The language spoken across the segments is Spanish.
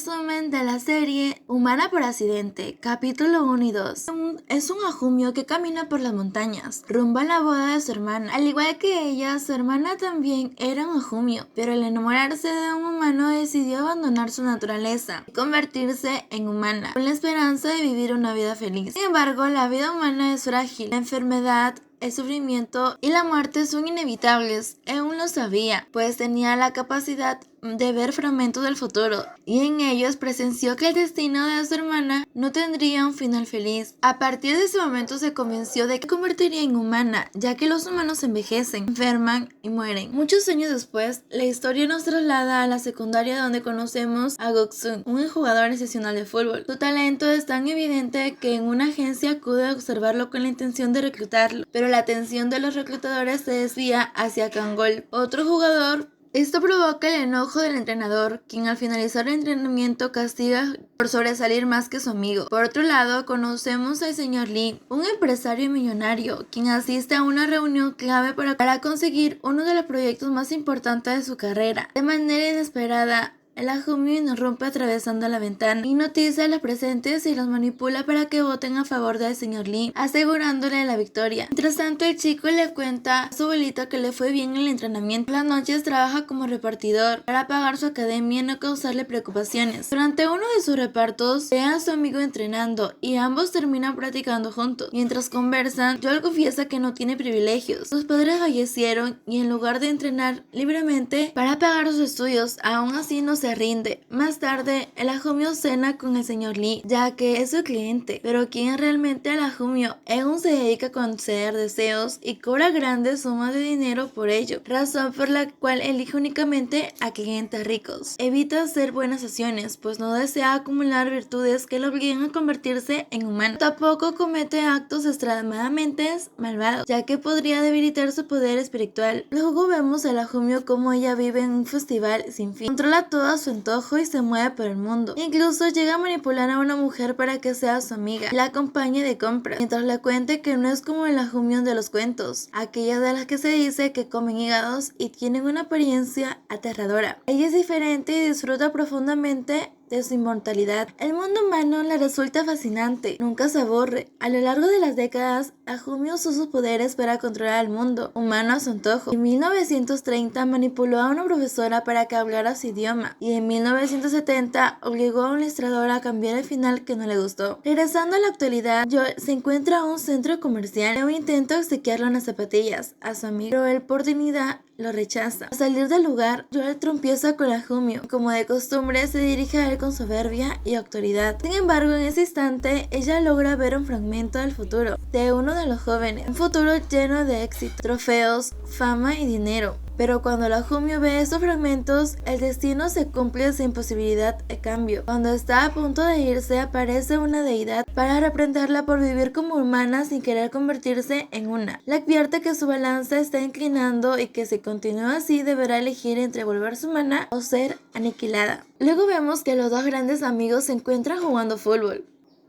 resumen de la serie Humana por accidente, capítulo 1 y 2. Es un Hajumyo que camina por las montañas, rumbo a la boda de su hermana. Al igual que ella, su hermana también era un Hajumyo, pero al enamorarse de un humano decidió abandonar su naturaleza y convertirse en humana, con la esperanza de vivir una vida feliz. Sin embargo, la vida humana es frágil, la enfermedad, el sufrimiento y la muerte son inevitables. Aún lo sabía, pues tenía la capacidad de ver fragmentos del futuro, y en ellos presenció que el destino de su hermana no tendría un final feliz. A partir de ese momento se convenció de que se convertiría en humana, ya que los humanos envejecen, enferman y mueren. Muchos años después, la historia nos traslada a la secundaria, donde conocemos a Goksun, un jugador excepcional de fútbol. Su talento es tan evidente que en una agencia acude a observarlo con la intención de reclutarlo, pero la atención de los reclutadores se desvía hacia Kangol, otro jugador. Esto provoca el enojo del entrenador, quien al finalizar el entrenamiento castiga por sobresalir más que su amigo. Por otro lado, conocemos al señor Lee, un empresario millonario, quien asiste a una reunión clave para conseguir uno de los proyectos más importantes de su carrera. De manera inesperada, el Hajumyo irrumpe atravesando la ventana, hipnotiza a los presentes y los manipula para que voten a favor del señor Lee, asegurándole la victoria. Mientras tanto, el chico le cuenta a su abuelita que le fue bien en el entrenamiento. Por las noches trabaja como repartidor para pagar su academia y no causarle preocupaciones. Durante uno de sus repartos, ve a su amigo entrenando y ambos terminan practicando juntos. Mientras conversan, Joel confiesa que no tiene privilegios. Sus padres fallecieron y en lugar de entrenar libremente para pagar sus estudios, aún así no se rinde. Más tarde, el Hajumyo cena con el señor Lee, ya que es su cliente, pero quien realmente el Hajumyo aún se dedica a conceder deseos y cobra grandes sumas de dinero por ello, razón por la cual elige únicamente a clientes ricos. Evita hacer buenas acciones, pues no desea acumular virtudes que lo obliguen a convertirse en humano. Tampoco comete actos extremadamente malvados, ya que podría debilitar su poder espiritual. Luego vemos a la Hajumyo como ella vive en un festival sin fin. Controla todo a su antojo y se mueve por el mundo. Incluso llega a manipular a una mujer para que sea su amiga y la acompañe de compras, mientras le cuente que no es como el Hajumyo de los cuentos, aquellas de las que se dice que comen hígados y tienen una apariencia aterradora. Ella es diferente y disfruta profundamente de su inmortalidad. El mundo humano le resulta fascinante, nunca se aburre. A lo largo de las décadas, Hajumyo usó sus poderes para controlar al mundo humano a su antojo. En 1930 manipuló a una profesora para que hablara su idioma, y en 1970 obligó a un ilustrador a cambiar el final que no le gustó. Regresando a la actualidad, Joel se encuentra en un centro comercial y intenta obsequiarle unas zapatillas a su amigo, pero él por dignidad lo rechaza. Al salir del lugar, Joel trompieza con Hajumyo. Como de costumbre, se dirige a él con soberbia y autoridad. Sin embargo, en ese instante, ella logra ver un fragmento del futuro de uno de los jóvenes. Un futuro lleno de éxito, trofeos, fama y dinero. Pero cuando la Hajumyo ve esos fragmentos, el destino se cumple sin posibilidad de cambio. Cuando está a punto de irse, aparece una deidad para reprenderla por vivir como humana sin querer convertirse en una. Le advierte que su balanza está inclinando y que si continúa así deberá elegir entre volverse humana o ser aniquilada. Luego vemos que los dos grandes amigos se encuentran jugando fútbol.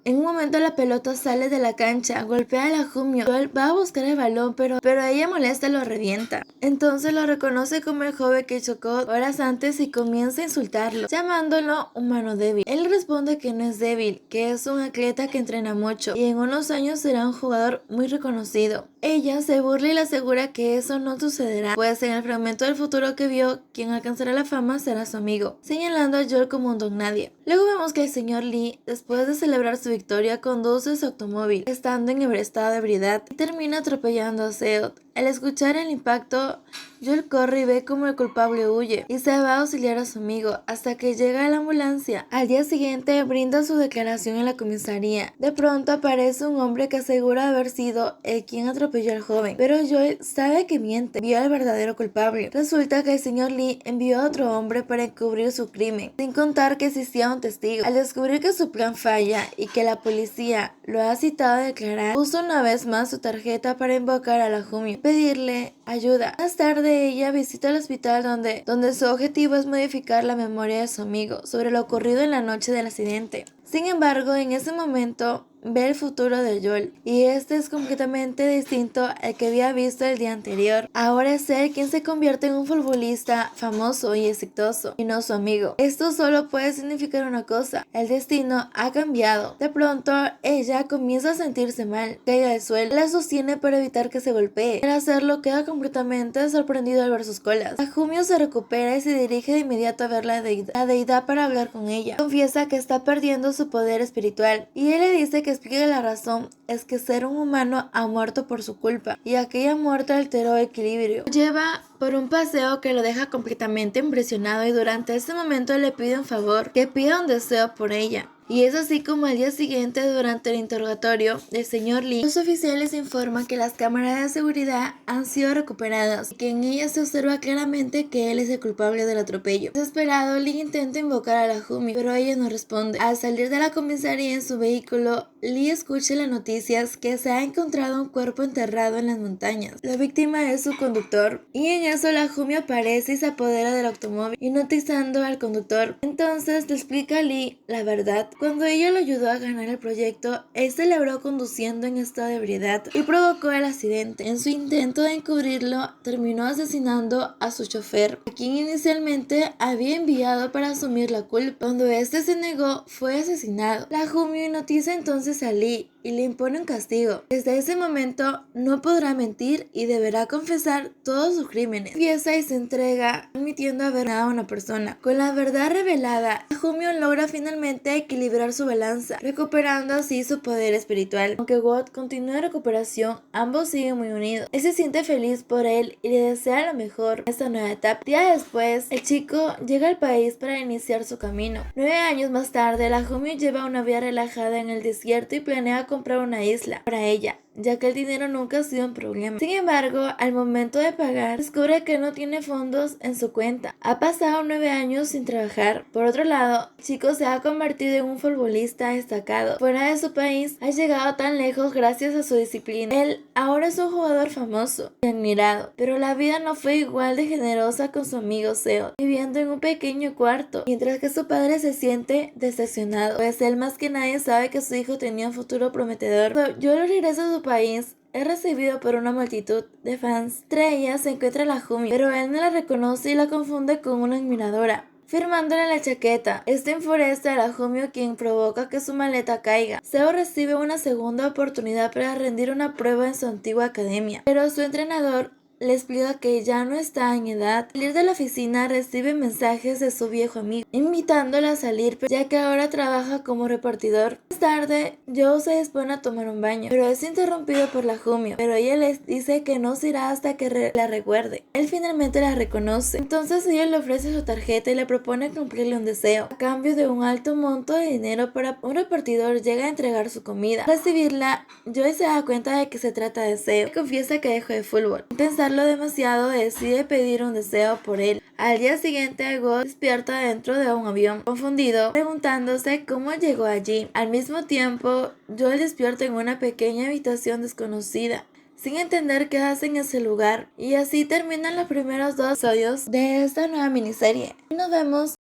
En un momento la pelota sale de la cancha, golpea a la Hajumyo. Joel va a buscar el balón, pero ella molesta y lo revienta. Entonces lo reconoce como el joven que chocó horas antes y comienza a insultarlo, llamándolo humano débil. Él responde que no es débil, que es un atleta que entrena mucho y en unos años será un jugador muy reconocido. Ella se burla y le asegura que eso no sucederá, pues en el fragmento del futuro que vio, quien alcanzará la fama será su amigo, señalando a Joel como un don nadie. Luego vemos que el señor Lee, después de celebrar su victoria, conduce su automóvil, estando en estado de ebriedad, y termina atropellando a Seot. Al escuchar el impacto, Joel corre y ve como el culpable huye y se va a auxiliar a su amigo hasta que llega la ambulancia. Al día siguiente brinda su declaración en la comisaría. De pronto aparece un hombre que asegura haber sido el quien atropelló al joven, pero Joel sabe que miente, vio al verdadero culpable. Resulta que el señor Lee envió a otro hombre para encubrir su crimen, sin contar que existía un testigo. Al descubrir que su plan falla y que la policía lo ha citado a declarar, puso una vez más su tarjeta para invocar a la Hajumyo, pedirle ayuda. Más tarde ella visita el hospital donde su objetivo es modificar la memoria de su amigo sobre lo ocurrido en la noche del accidente. Sin embargo, en ese momento ve el futuro de Joel, y este es completamente distinto al que había visto el día anterior. Ahora es él quien se convierte en un futbolista famoso y exitoso, y no su amigo. Esto solo puede significar una cosa: el destino ha cambiado. De pronto, ella comienza a sentirse mal, cae al suelo, la sostiene para evitar que se golpee. Al hacerlo, queda completamente sorprendido al ver sus colas. Hajumio se recupera y se dirige de inmediato a ver la deidad para hablar con ella. Confiesa que está perdiendo su poder espiritual, y él le dice que explique que la razón es que ser un humano ha muerto por su culpa, y aquella muerte alteró el equilibrio. Lo lleva por un paseo que lo deja completamente impresionado, y durante ese momento le pide un favor, que pida un deseo por ella. Y es así como al día siguiente, durante el interrogatorio del señor Lee, los oficiales informan que las cámaras de seguridad han sido recuperadas y que en ellas se observa claramente que él es el culpable del atropello. Desesperado, Lee intenta invocar a la Hajumi, pero ella no responde. Al salir de la comisaría en su vehículo, Lee escucha en las noticias que se ha encontrado un cuerpo enterrado en las montañas. La víctima es su conductor, y en eso la Hajumi aparece y se apodera del automóvil, hipnotizando al conductor. Entonces le explica a Lee la verdad. Cuando ella lo ayudó a ganar el proyecto, él celebró conduciendo en estado de ebriedad y provocó el accidente. En su intento de encubrirlo, terminó asesinando a su chofer, a quien inicialmente había enviado para asumir la culpa. Cuando este se negó, fue asesinado. La Hajumi hipnotiza entonces a Lee y le impone un castigo. Desde ese momento no podrá mentir y deberá confesar todos sus crímenes. Confiesa y se entrega, admitiendo haber matado a una persona. Con la verdad revelada, Hajumi logra finalmente equilibrar su balanza, recuperando así su poder espiritual. Aunque God continúa en recuperación, ambos siguen muy unidos. Él se siente feliz por él y le desea lo mejor en esta nueva etapa. Días después, el chico llega al país para iniciar su camino. 9 años más tarde, la Hajumi lleva una vida relajada en el desierto y planea comprar una isla para ella, ya que el dinero nunca ha sido un problema. Sin embargo, al momento de pagar, descubre que no tiene fondos en su cuenta. Ha pasado 9 años sin trabajar. Por otro lado, el chico se ha convertido en un futbolista destacado. Fuera de su país, ha llegado tan lejos gracias a su disciplina. Él ahora es un jugador famoso y admirado, pero la vida no fue igual de generosa con su amigo Seo, viviendo en un pequeño cuarto, mientras que su padre se siente decepcionado, pues él más que nadie sabe que su hijo tenía un futuro prometedor. Cuando Joel regresa a su país, es recibido por una multitud de fans. Entre ellas se encuentra la Hajumi, pero él no la reconoce y la confunde con una admiradora, firmándole la chaqueta. Este enfurece a la Hajumi, quien provoca que su maleta caiga. Seo recibe una segunda oportunidad para rendir una prueba en su antigua academia, pero su entrenador le explica que ya no está en edad. Al salir de la oficina, recibe mensajes de su viejo amigo, invitándola a salir, ya que ahora trabaja como repartidor. Más tarde, Joe se dispone a tomar un baño, pero es interrumpido por la Hajumi, pero ella les dice que no se irá hasta que la recuerde. Él finalmente la reconoce, entonces ella le ofrece su tarjeta y le propone cumplirle un deseo. A cambio de un alto monto de dinero, para un repartidor llega a entregar su comida. Al recibirla, Joe se da cuenta de que se trata de Seo y confiesa que dejó de fútbol. Pensarlo demasiado, decide pedir un deseo por él. Al día siguiente, God despierta dentro de un avión, confundido, preguntándose cómo llegó allí. Al mismo tiempo, Joel despierta en una pequeña habitación desconocida, sin entender qué hace en ese lugar. Y así terminan los primeros 2 episodios de esta nueva miniserie. Y nos vemos